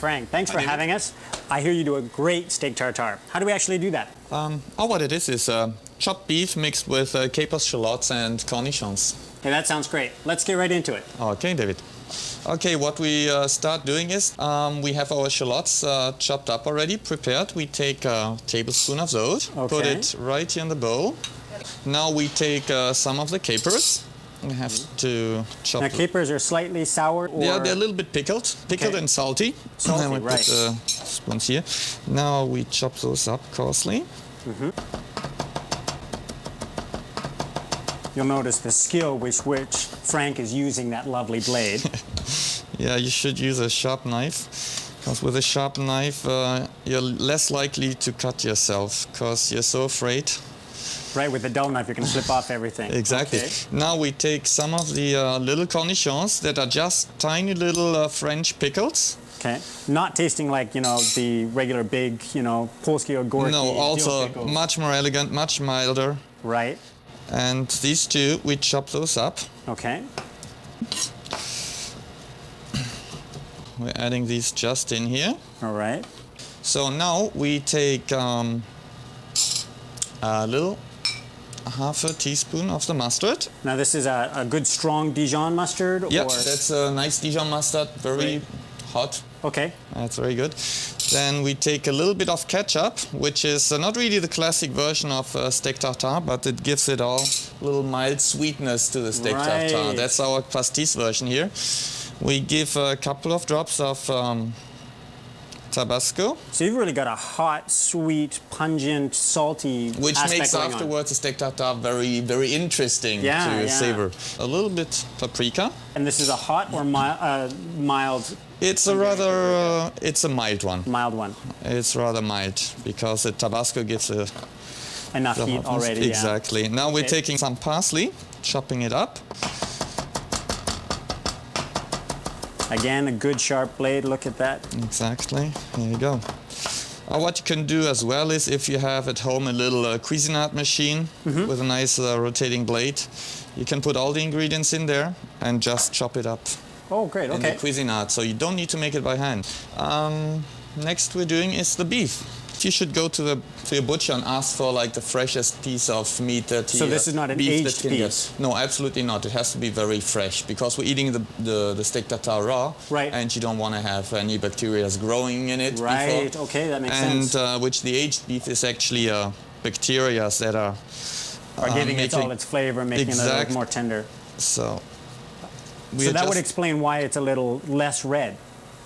Frank, thanks for having us. I hear you do a great steak tartare. How do we actually do that? What it is chopped beef mixed with capers, shallots, and cornichons. Okay, that sounds great. Let's get right into it. Okay, David. Okay, what we start doing is we have our shallots chopped up already, prepared. We take a tablespoon of those, put it right here in the bowl. Now we take some of the capers. We have to chop. Now capers are slightly sour? Or... Yeah, they're a little bit pickled and salty. Salty, and we right. put spoons here. Now we chop those up coarsely. You'll notice the skill with which Frank is using that lovely blade. Yeah, you should use a sharp knife, because with a sharp knife you're less likely to cut yourself, because you're so afraid. Right, with the dull knife you can slip off everything. Exactly. Okay. Now we take some of the little cornichons that are just tiny little French pickles. Okay. Not tasting like, you know, the regular big, you know, Polski or Gorki. No, also much more elegant, much milder. Right. And these two, we chop those up. Okay. We're adding these just in here. All right. So now we take a little half a teaspoon of the mustard. Now this is a good strong Dijon mustard? Yeah, or... that's a nice Dijon mustard, very hot. Okay. That's very good. Then we take a little bit of ketchup, which is not really the classic version of steak tartare, but it gives it all a little mild sweetness to the steak tartare. That's our pastis version here. We give a couple of drops of Tabasco. So you've really got a hot, sweet, pungent, salty which makes afterwards the steak tartare very, very interesting to savor. A little bit paprika. And this is a hot or mild? It's a rather, it's a mild one. Mild one. It's rather mild because the Tabasco gives enough heat already. Exactly. Now we're taking some parsley, chopping it up. Again, a good sharp blade, look at that. Exactly, here you go. What you can do as well is if you have at home a little Cuisinart machine with a nice rotating blade, you can put all the ingredients in there and just chop it up. Oh, great, in the Cuisinart, so you don't need to make it by hand. Next we're doing is the beef. You should go to your butcher and ask for like the freshest piece of meat that he... So this is not an aged beef? No, absolutely not. It has to be very fresh because we're eating the steak tartare raw, and you don't want to have any bacteria growing in it. Right, okay, that makes sense. And which the aged beef is actually bacteria that are giving it all its flavor, making it a little more tender. So that would explain why it's a little less red,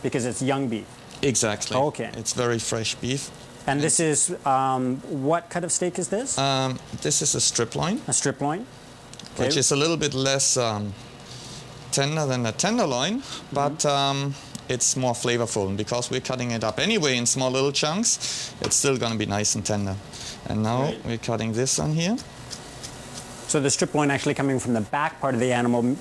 because it's young beef. Exactly. Okay. It's very fresh beef. And this is, what kind of steak is this? This is a strip loin. A strip loin? Okay. Which is a little bit less tender than a tenderloin, but it's more flavorful. And because we're cutting it up anyway in small little chunks, it's still going to be nice and tender. And now we're cutting this on here. So the strip loin actually coming from the back part of the animal,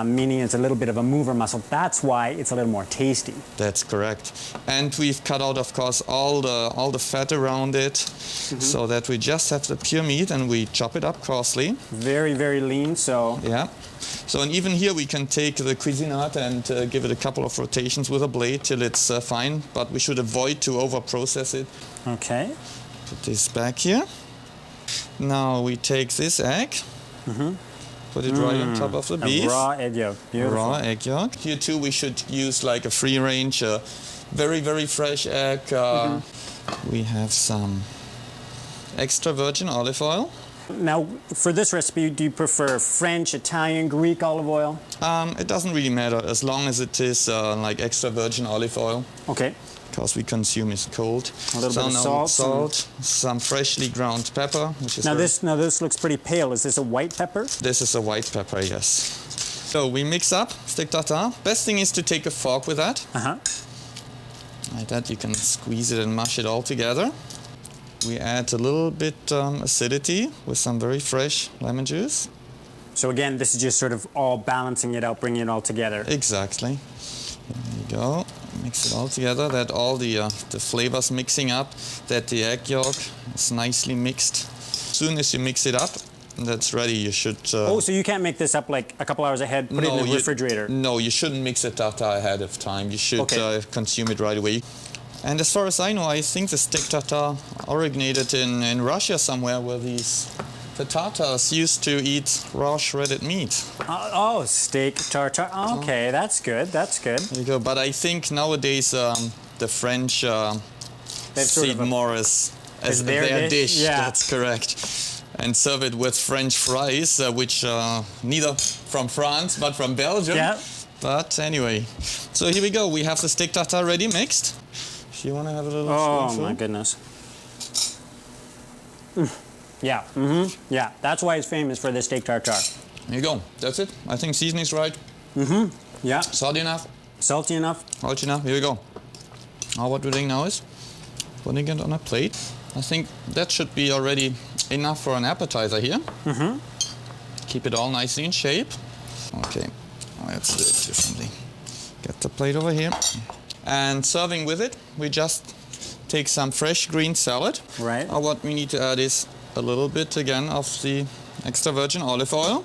meaning it's a little bit of a mover muscle. That's why it's a little more tasty. That's correct. And we've cut out, of course, all the fat around it, so that we just have the pure meat, and we chop it up coarsely. Very, very lean, so... Yeah. So, and even here we can take the Cuisinart and give it a couple of rotations with a blade till it's fine, but we should avoid to over-process it. Okay. Put this back here. Now we take this egg, put it right on top of the beef. A raw egg yolk, beautiful. Raw egg yolk. Here too we should use like a free range, very, very fresh egg. We have some extra virgin olive oil. Now, for this recipe, do you prefer French, Italian, Greek olive oil? It doesn't really matter as long as it is like extra virgin olive oil. Okay. Because we consume it cold. A little bit of salt. Some freshly ground pepper, which is now this looks pretty pale. Is this a white pepper? This is a white pepper, yes. So we mix up steak tartare. Best thing is to take a fork with that. Like that, you can squeeze it and mash it all together. We add a little bit acidity with some very fresh lemon juice. So again, this is just sort of all balancing it out, bringing it all together. Exactly. There you go. Mix it all together, that all the flavors mixing up, that the egg yolk is nicely mixed. As soon as you mix it up, that's ready. You should... oh, so you can't make this up like a couple hours ahead, put it in the refrigerator? No, you shouldn't mix the tartare ahead of time. You should consume it right away. And as far as I know, I think the steak tartare originated in Russia somewhere, where the Tatars used to eat raw shredded meat. Steak tartare. Okay, that's good. That's good. There you go. But I think nowadays the French see it more as their dish. Yeah. That's correct. And serve it with French fries, which neither from France but from Belgium. Yeah. But anyway, so here we go. We have the steak tartare ready mixed. Do you want to have a little spoonful? Oh my goodness. Yeah, yeah. That's why it's famous for the steak tartare. There you go. That's it. I think seasoning's right. Yeah. Salty enough. Salty enough. Salty enough. Here we go. Now what we're doing now is putting it on a plate. I think that should be already enough for an appetizer here. Keep it all nicely in shape. Okay, let's do it differently. Get the plate over here. And serving with it, we just take some fresh green salad. Right. What we need to add is a little bit again of the extra virgin olive oil.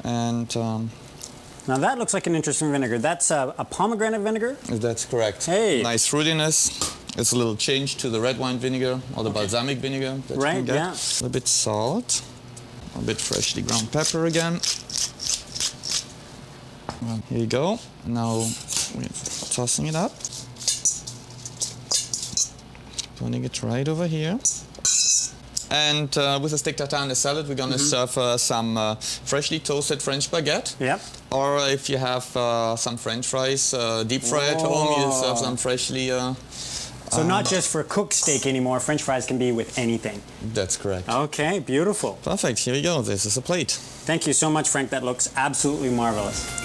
And now that looks like an interesting vinegar. That's a pomegranate vinegar? That's correct. Hey. Nice fruitiness. It's a little change to the red wine vinegar or the balsamic vinegar that you can get. Yeah. A little bit salt, a bit freshly ground pepper again. Well, here you go. Now we're tossing it up. Putting it right over here. And with the steak tartare and the salad, we're going to serve some freshly toasted French baguette. Yep. Or if you have some French fries deep fried at home, you serve some freshly... so not just for cooked steak anymore, French fries can be with anything. That's correct. Okay, beautiful. Perfect. Here we go. This is a plate. Thank you so much, Frank. That looks absolutely marvelous.